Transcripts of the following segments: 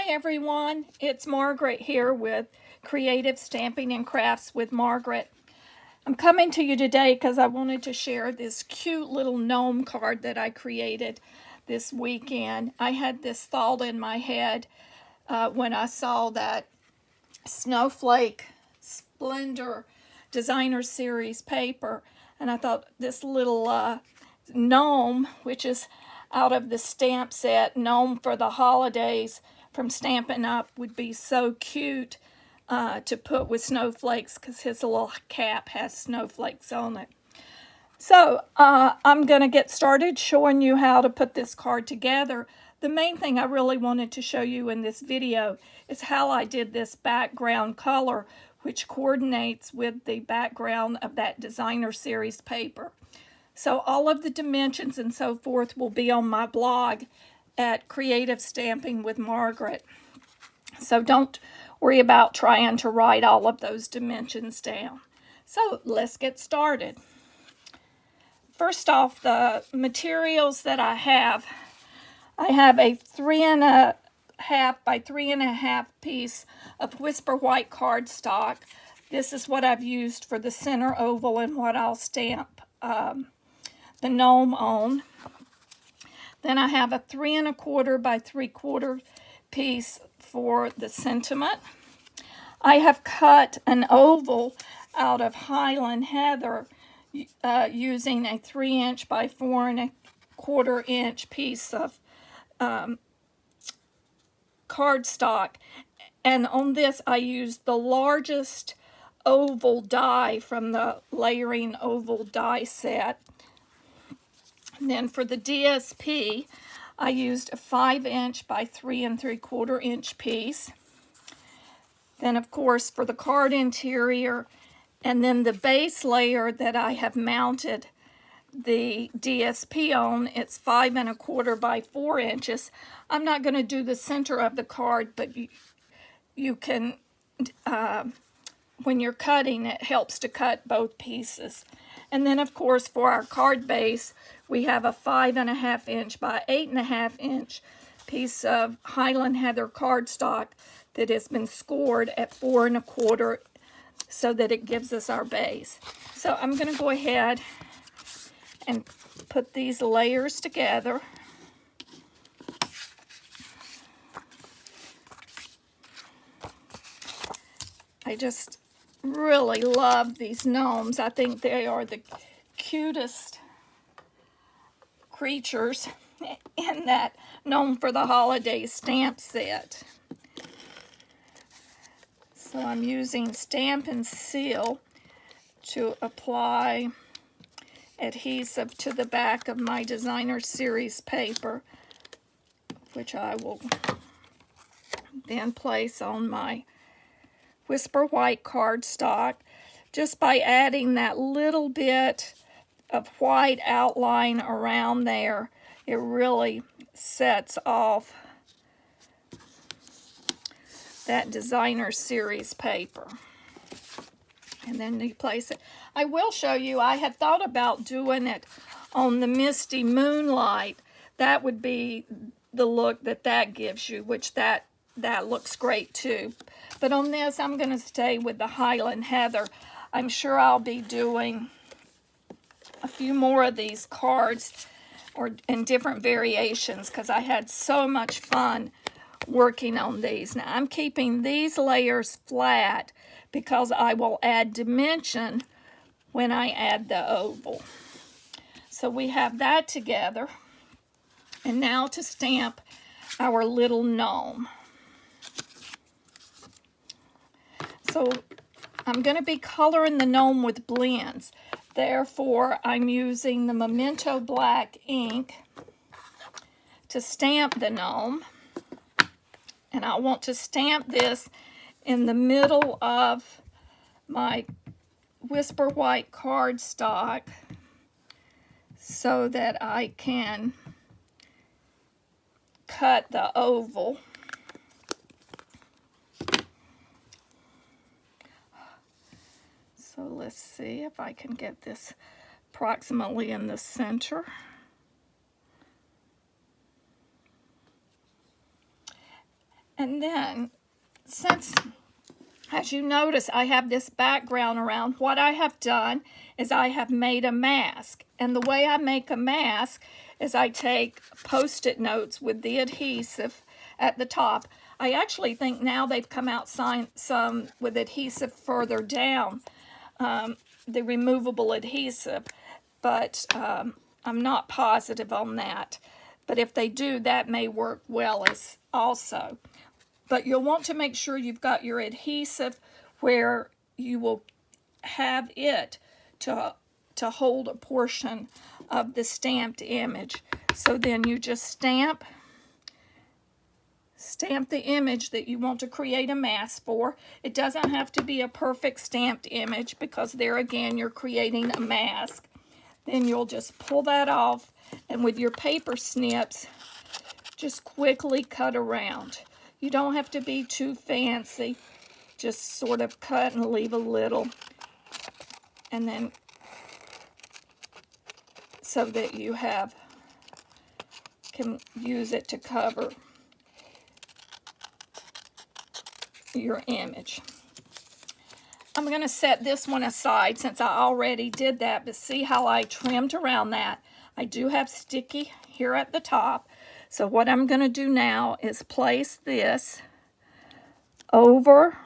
Hi everyone, it's Margaret here with Creative Stamping and Crafts with Margaret. I'm coming to you today because I wanted to share this cute little gnome card that I created this weekend. I had this thought in my head when I saw that Snowflake Splendor Designer Series paper, and I thought this little gnome, which is out of the stamp set Gnome for the Holidays from Stampin Up, would be so cute to put with snowflakes because his little cap has snowflakes on it. So I'm going to get started showing you how to put this card together. The main thing I really wanted to show you in this video is how I did this background color, which coordinates with the background of that designer series paper. So all of the dimensions and so forth will be on my blog at Creative Stamping with Margaret. So don't worry about trying to write all of those dimensions down. So let's get started. First off, the materials that I have a 3.5 by 3.5 piece of Whisper White cardstock. This is what I've used for the center oval and what I'll stamp the gnome on. Then I have a 3.25 by 3/4 piece for the sentiment. I have cut an oval out of Highland Heather using a 3" by 4.25" piece of cardstock. And on this I used the largest oval die from the Layering Oval die set. And then for the DSP, I used a 5" by 3 3/4" piece. Then of course for the card interior, and then the base layer that I have mounted the DSP on, it's 5.25 by 4 inches. I'm not going to do the center of the card, but you can, when you're cutting, it helps to cut both pieces. And then of course for our card base, we have a 5.5" by 8.5" piece of Highland Heather cardstock that has been scored at 4.25 so that it gives us our base. So I'm going to go ahead and put these layers together. I just really love these gnomes. I think they are the cutest creatures in that Gnome for the Holidays stamp set. So I'm using Stampin' Seal to apply adhesive to the back of my designer series paper, which I will then place on my Whisper White cardstock, just by adding that little bit of white outline around there. It really sets off that designer series paper. And then you place it. I will show you, I had thought about doing it on the Misty Moonlight. That would be the look that gives you, which that looks great too. But on this, I'm going to stay with the Highland Heather. I'm sure I'll be doing a few more of these cards or in different variations because I had so much fun working on these. Now I'm keeping these layers flat because I will add dimension when I add the oval. So we have that together. And now to stamp our little gnome. So I'm going to be coloring the gnome with blends. Therefore, I'm using the Memento Black ink to stamp the gnome. And I want to stamp this in the middle of my Whisper White cardstock so that I can cut the oval. So let's see if I can get this approximately in the center. And then, since, as you notice, I have this background around, what I have done is I have made a mask. And the way I make a mask is I take Post-it notes with the adhesive at the top. I actually think now they've come out some with adhesive further down, the removable adhesive, but I'm not positive on that. But if they do, that may work well as also. But you'll want to make sure you've got your adhesive where you will have it to hold a portion of the stamped image. So then you just stamp the image that you want to create a mask for. It doesn't have to be a perfect stamped image because there again you're creating a mask. Then you'll just pull that off, and with your paper snips just quickly cut around. You don't have to be too fancy, just sort of cut and leave a little, and then so that you can use it to cover your image. I'm going to set this one aside since I already did that, but see how I trimmed around that. I do have sticky here at the top. So what I'm going to do now is place this over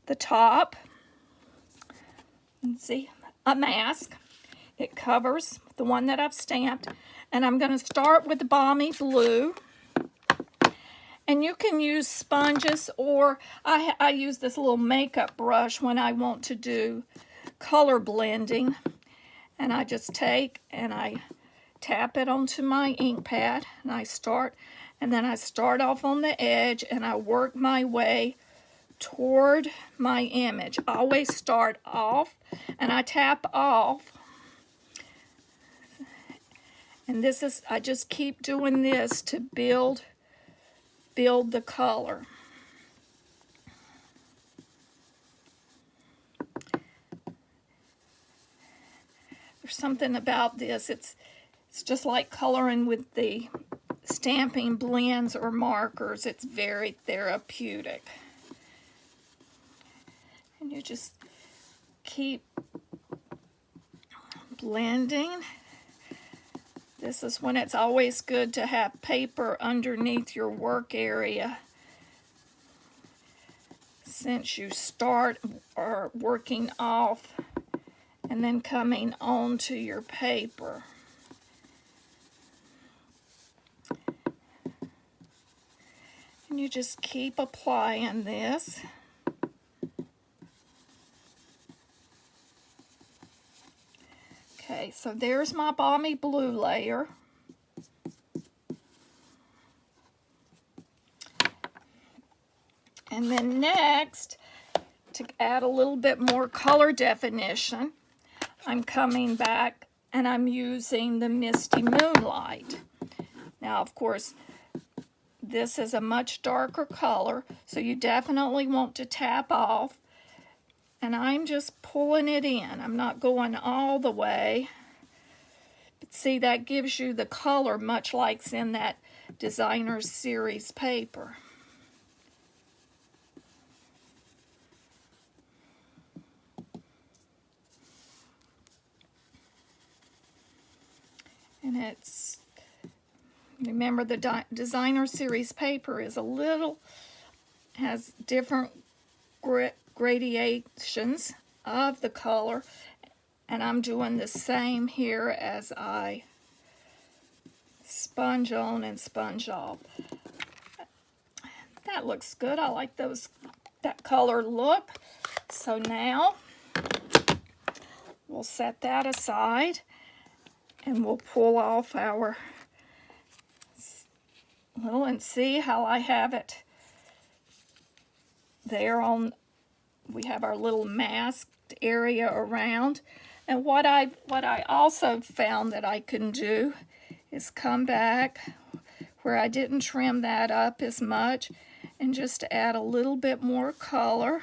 the top. Let's see, a mask. It covers the one that I've stamped. And I'm going to start with the Balmy Blue. And you can use sponges, or I use this little makeup brush when I want to do color blending. And I just take and I tap it onto my ink pad, and then I start off on the edge and I work my way toward my image. I always start off and I tap off. And I just keep doing this to build the color. There's something about this. It's just like coloring with the stamping blends or markers. It's very therapeutic. And you just keep blending. This is when it's always good to have paper underneath your work area, since you start working off and then coming onto your paper. And you just keep applying this. Okay, so there's my Balmy Blue layer. And then next, to add a little bit more color definition, I'm coming back and I'm using the Misty Moonlight. Now, of course, this is a much darker color, so you definitely want to tap off. And I'm just pulling it in. I'm not going all the way. But see, that gives you the color much like in that Designer Series paper. And remember the Designer Series paper is has different gradations of the color, and I'm doing the same here as I sponge on and sponge off. That looks good. I like that color look. So now we'll set that aside and we'll pull off our little, and see how I have it there on. We have our little masked area around. And what I also found that I can do is come back where I didn't trim that up as much and just add a little bit more color.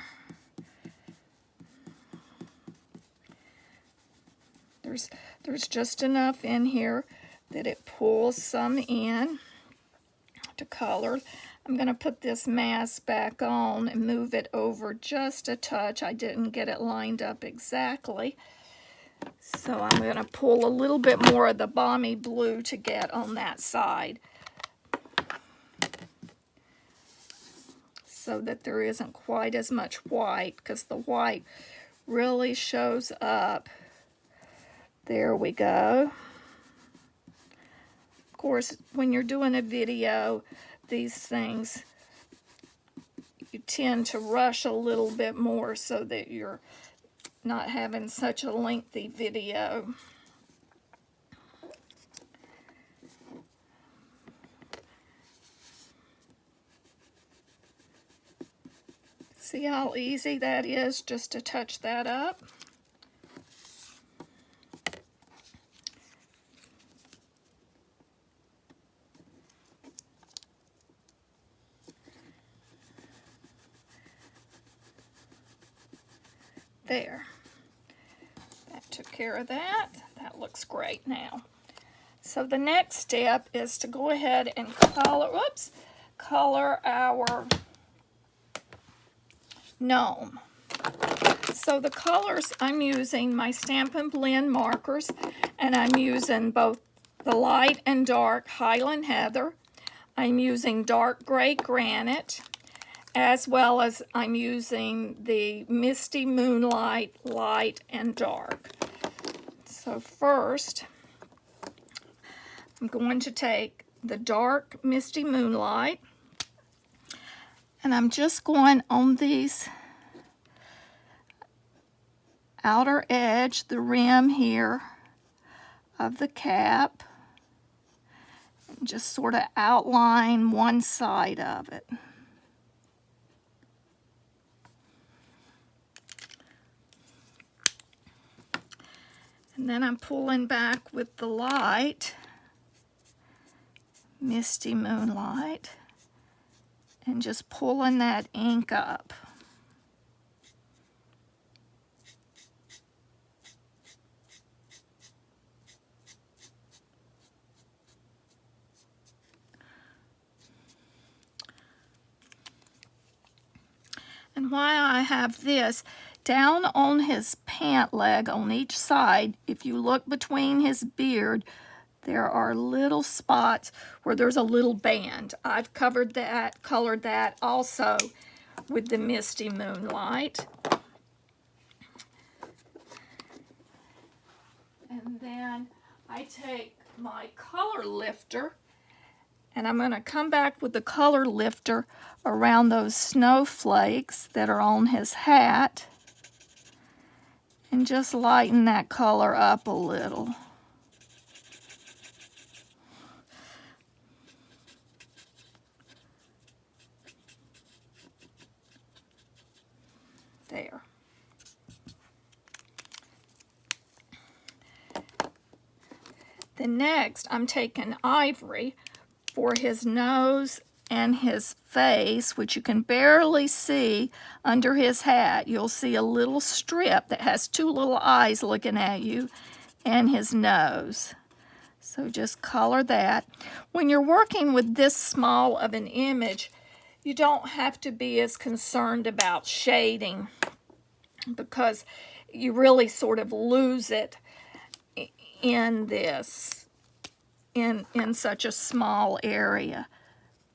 There's just enough in here that it pulls some in to color. I'm going to put this mask back on and move it over just a touch. I didn't get it lined up exactly. So I'm going to pull a little bit more of the balmy blue to get on that side, so that there isn't quite as much white, because the white really shows up. There we go. Of course, when you're doing a video, these things, you tend to rush a little bit more so that you're not having such a lengthy video. See how easy that is just to touch that up? There. That took care of that. That looks great now. So the next step is to go ahead and color our gnome. So the colors, I'm using my Stampin' Blend markers, and I'm using both the light and dark Highland Heather. I'm using dark gray granite, as well as I'm using the Misty Moonlight light and dark. So first, I'm going to take the dark Misty Moonlight, and I'm just going on these outer edge, the rim here of the cap, and just sort of outline one side of it. And then I'm pulling back with the light, Misty Moonlight, and just pulling that ink up. And why I have this, down on his pant leg on each side, if you look between his beard, there are little spots where there's a little band. I've colored that also with the Misty Moonlight. And then I take my color lifter, and I'm going to come back with the color lifter around those snowflakes that are on his hat, and just lighten that color up a little. There. Then next, I'm taking ivory for his nose and his face, which you can barely see under his hat. You'll see a little strip that has two little eyes looking at you, and his nose. So just color that. When you're working with this small of an image, you don't have to be as concerned about shading, because you really sort of lose it in this, in such a small area.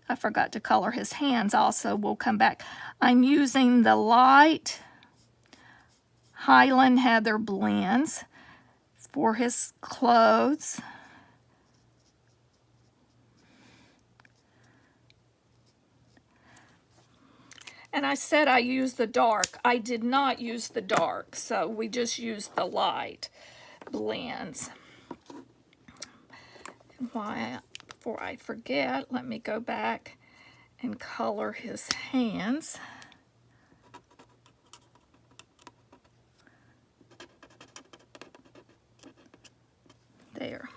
I forgot to color his hands also. We'll come back. I'm using the light Highland Heather blends for his clothes. And I said I used the dark. I did not use the dark, so we just used the light blends. And before I forget, let me go back and color his hands. There.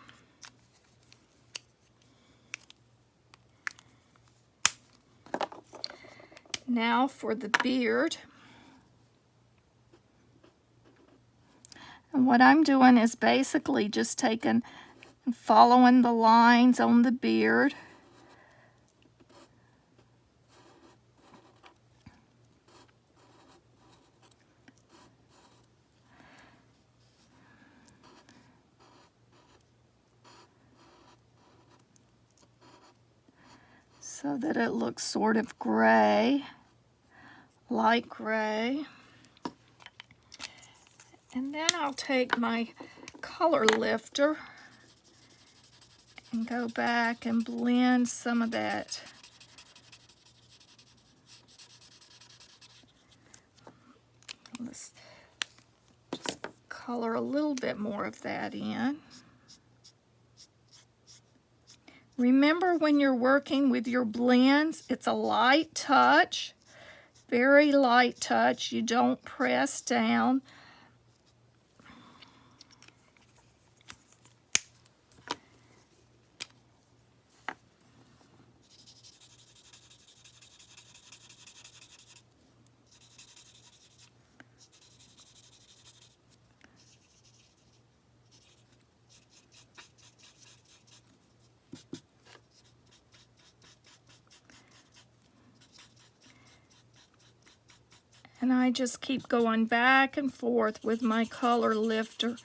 Now for the beard. And what I'm doing is basically just taking and following the lines on the beard. So that it looks sort of gray, light gray. And then I'll take my color lifter and go back and blend some of that let's just color a little bit more of that in. Remember, when you're working with your blends, it's a light touch, very light touch. You don't press down. And I just keep going back and forth with my color lifter,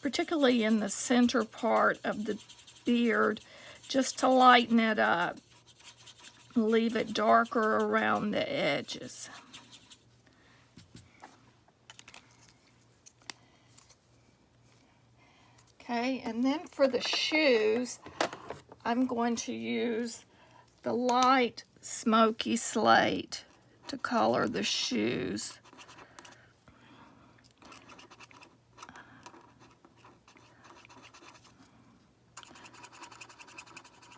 particularly in the center part of the beard, just to lighten it up, leave it darker around the edges. Okay, and then for the shoes, I'm going to use the light smoky slate to color the shoes.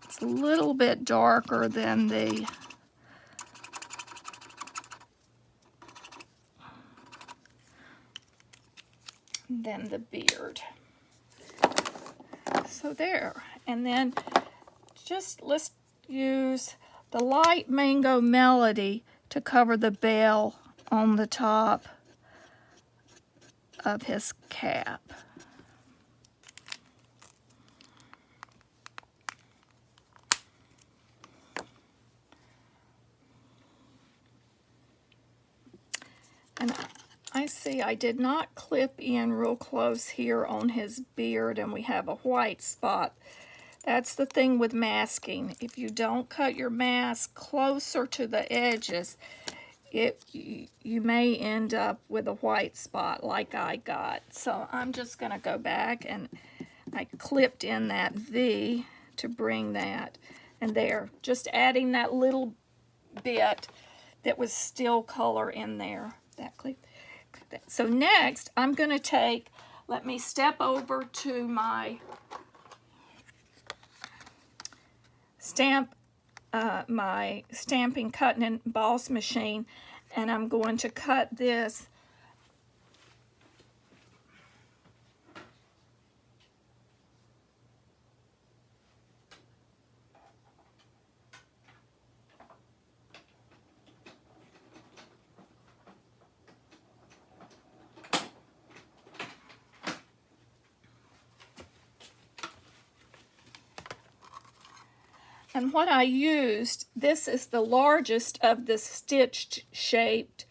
It's a little bit darker than the beard. So there, and then let's use the light mango melody to cover the bell on the top of his cap. And I see I did not clip in real close here on his beard, and we have a white spot. That's the thing with masking. If you don't cut your mask closer to the edges, you may end up with a white spot like I got. So I'm just going to go back, and I clipped in that V to bring that. And there, just adding that little bit that was still color in there. That clip. So next, I'm going to take, let me step over to my my stamping, cutting, and emboss machine, and I'm going to cut this And what I used, this is the largest of the stitched shaped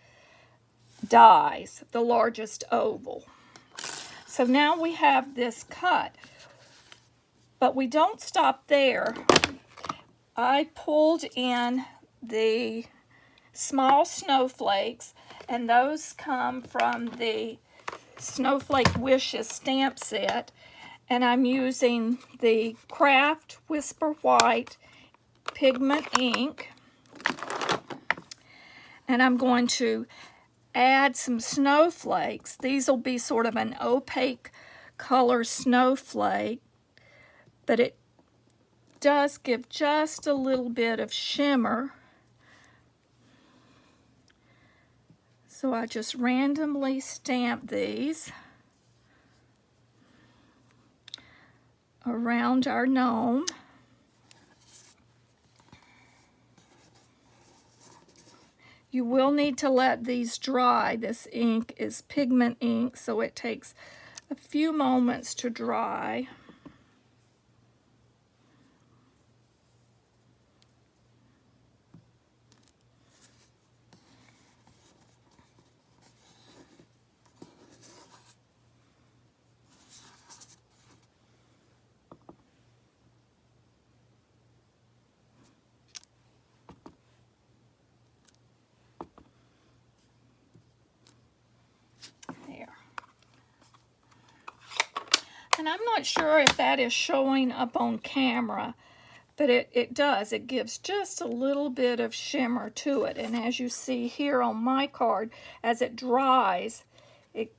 dies, the largest oval. So now we have this cut, but we don't stop there. I pulled in the small snowflakes, and those come from the Snowflake Wishes stamp set, and I'm using the Craft Whisper White pigment ink, and I'm going to add some snowflakes. These will be sort of an opaque color snowflake, but it does give just a little bit of shimmer. So I just randomly stamp these around our gnome. You will need to let these dry. This ink is pigment ink, so it takes a few moments to dry. And I'm not sure if that is showing up on camera, but it does. It gives just a little bit of shimmer to it. And as you see here on my card, as it dries, it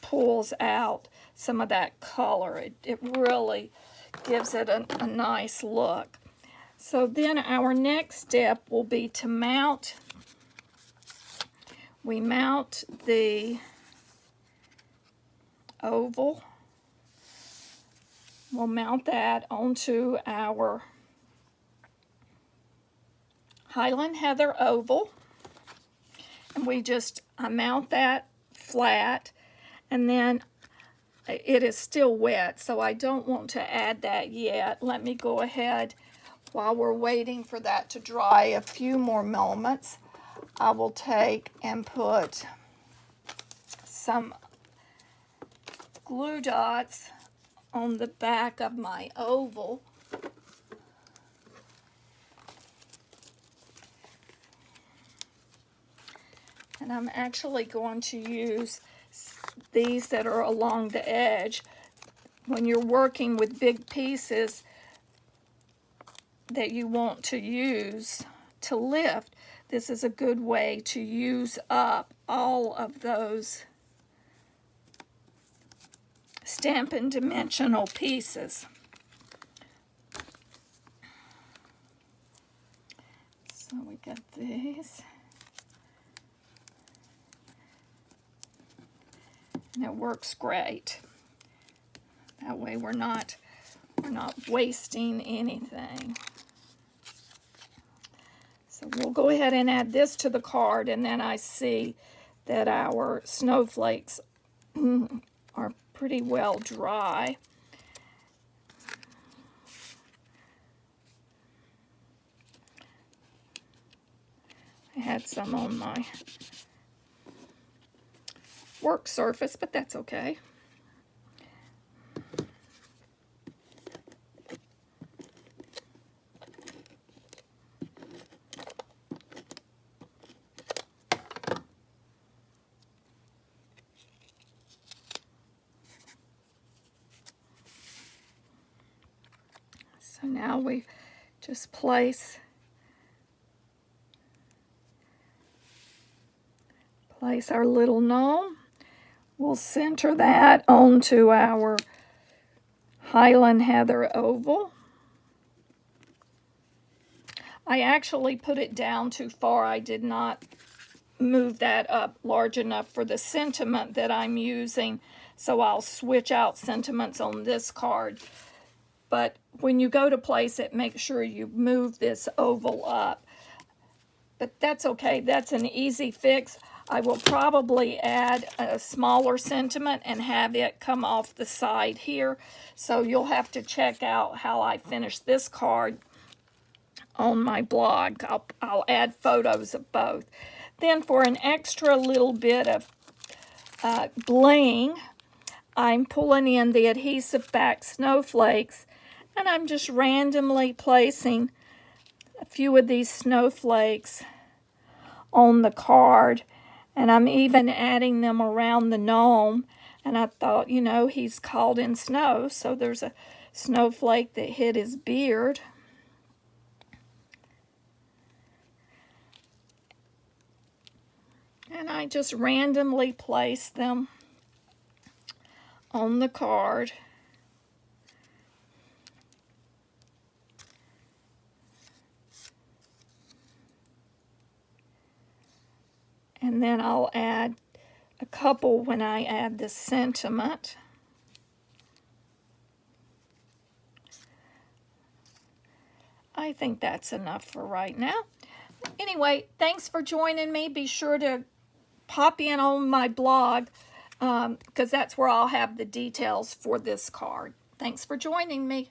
pulls out some of that color. It really gives it a nice look. So then our next step will be to mount. We mount the oval. We'll mount that onto our Highland Heather oval. And I mount that flat, and then it is still wet, so I don't want to add that yet. Let me go ahead, while we're waiting for that to dry a few more moments, I will take and put some glue dots on the back of my oval. And I'm actually going to use these that are along the edge. When you're working with big pieces that you want to use to lift, this is a good way to use up all of those Stampin' dimensional pieces. So we got these. And it works great. That way we're not wasting anything. So we'll go ahead and add this to the card, and then I see that our snowflakes are pretty well dry. I had some on my work surface, but that's okay. So now we just place our little gnome. We'll center that onto our Highland Heather oval. I actually put it down too far. I did not move that up large enough for the sentiment that I'm using, so I'll switch out sentiments on this card. But when you go to place it, make sure you move this oval up. But that's okay. That's an easy fix. I will probably add a smaller sentiment and have it come off the side here. So you'll have to check out how I finish this card on my blog. I'll add photos of both. Then for an extra little bit of bling, I'm pulling in the adhesive back snowflakes, and I'm just randomly placing a few of these snowflakes on the card. And I'm even adding them around the gnome. And I thought, you know, he's called in snow, so there's a snowflake that hit his beard. And I just randomly place them on the card. And then I'll add a couple when I add the sentiment. I think that's enough for right now. Anyway, thanks for joining me. Be sure to pop in on my blog because that's where I'll have the details for this card. Thanks for joining me.